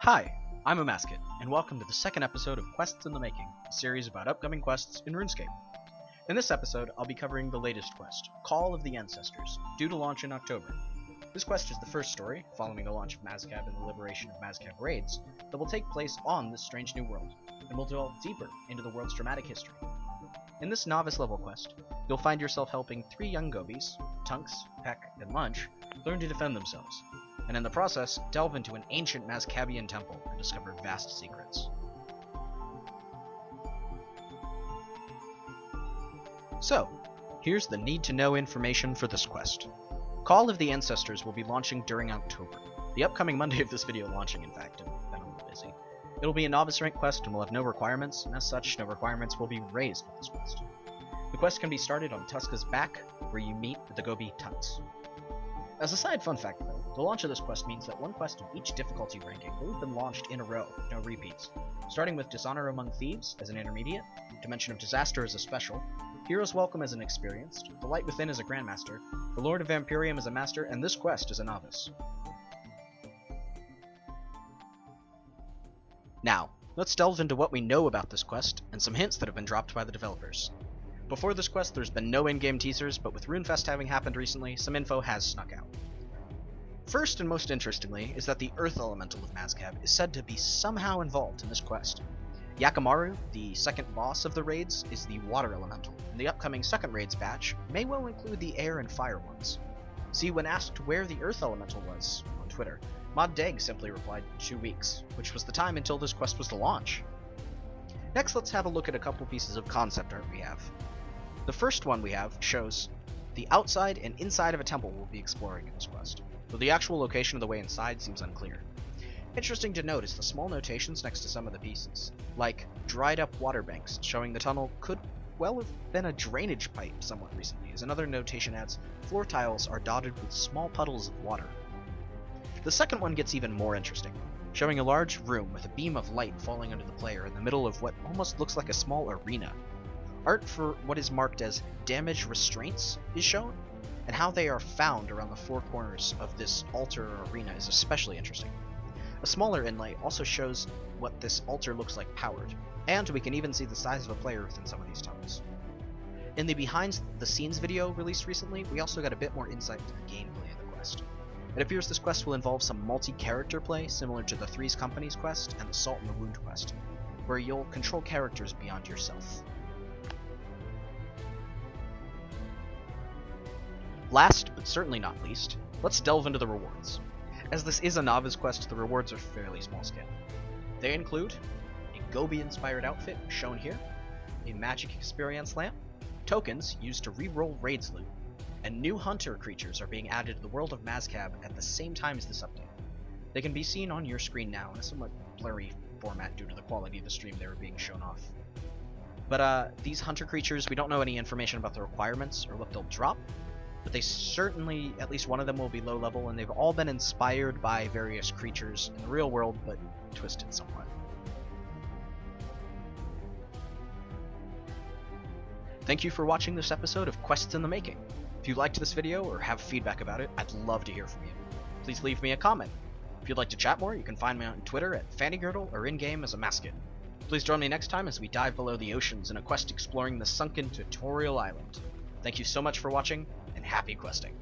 Hi, I'm Mazcab, and welcome to the second episode of Quests in the Making, a series about upcoming quests in RuneScape. In this episode, I'll be covering the latest quest, Call of the Ancestors, due to launch in October. This quest is the first story, following the launch of Mazcab and the liberation of Mazcab raids, that will take place on this strange new world, and will delve deeper into the world's dramatic history. In this novice level quest, you'll find yourself helping 3 young gobies, Tunks, Peck, and Munch, learn to defend themselves, and in the process, delve into an ancient Mazcabian temple and discover vast secrets. So, here's the need-to-know information for this quest. Call of the Ancestors will be launching during October, the upcoming Monday of this video launching, in fact, and I've been a little busy. It'll be a novice rank quest and will have no requirements, and as such, no requirements will be raised with this quest. The quest can be started on Tuska's back, where you meet the Gobi Tunks. As a side fun fact though, the launch of this quest means that one quest of each difficulty ranking will have been launched in a row, no repeats. Starting with Dishonor Among Thieves as an intermediate, Dimension of Disaster as a special, Hero's Welcome as an experienced, The Light Within as a grandmaster, The Lord of Vampirium as a master, and this quest as a novice. Now, let's delve into what we know about this quest, and some hints that have been dropped by the developers. Before this quest, there's been no in-game teasers, but with RuneFest having happened recently, some info has snuck out. First and most interestingly is that the Earth Elemental of Mazcab is said to be somehow involved in this quest. Yakamaru, the second boss of the raids, is the Water Elemental, and the upcoming second raids batch may well include the Air and Fire ones. See, when asked where the Earth Elemental was on Twitter, Mod Deg simply replied 2 weeks, which was the time until this quest was to launch. Next, let's have a look at a couple pieces of concept art we have. The first one we have shows the outside and inside of a temple we'll be exploring in this quest, though the actual location of the way inside seems unclear. Interesting to note is the small notations next to some of the pieces, like dried up water banks, showing the tunnel could well have been a drainage pipe somewhat recently, as another notation adds, floor tiles are dotted with small puddles of water. The second one gets even more interesting, showing a large room with a beam of light falling under the player in the middle of what almost looks like a small arena. Art for what is marked as damage restraints is shown, and how they are found around the 4 corners of this altar or arena is especially interesting. A smaller inlay also shows what this altar looks like powered, and we can even see the size of a player within some of these tunnels. In the behind the scenes video released recently, we also got a bit more insight into the gameplay of the quest. It appears this quest will involve some multi-character play similar to the Threes Company's quest and the Salt in the Wound quest, where you'll control characters beyond yourself. Last, but certainly not least, let's delve into the rewards. As this is a novice quest, the rewards are fairly small scale. They include a Gobi-inspired outfit, shown here, a magic experience lamp, tokens used to re-roll raids loot, and new hunter creatures are being added to the world of Mazcab at the same time as this update. They can be seen on your screen now in a somewhat blurry format due to the quality of the stream they were being shown off. But these hunter creatures, we don't know any information about the requirements or what they'll drop, but they certainly, at least one of them will be low level, and they've all been inspired by various creatures in the real world, but twisted somewhat. Thank you for watching this episode of Quests in the Making. If you liked this video or have feedback about it, I'd love to hear from you. Please leave me a comment. If you'd like to chat more, you can find me on Twitter at FannyGirdle or in-game as a Mazcab. Please join me next time as we dive below the oceans in a quest exploring the sunken tutorial island. Thank you so much for watching, and happy questing.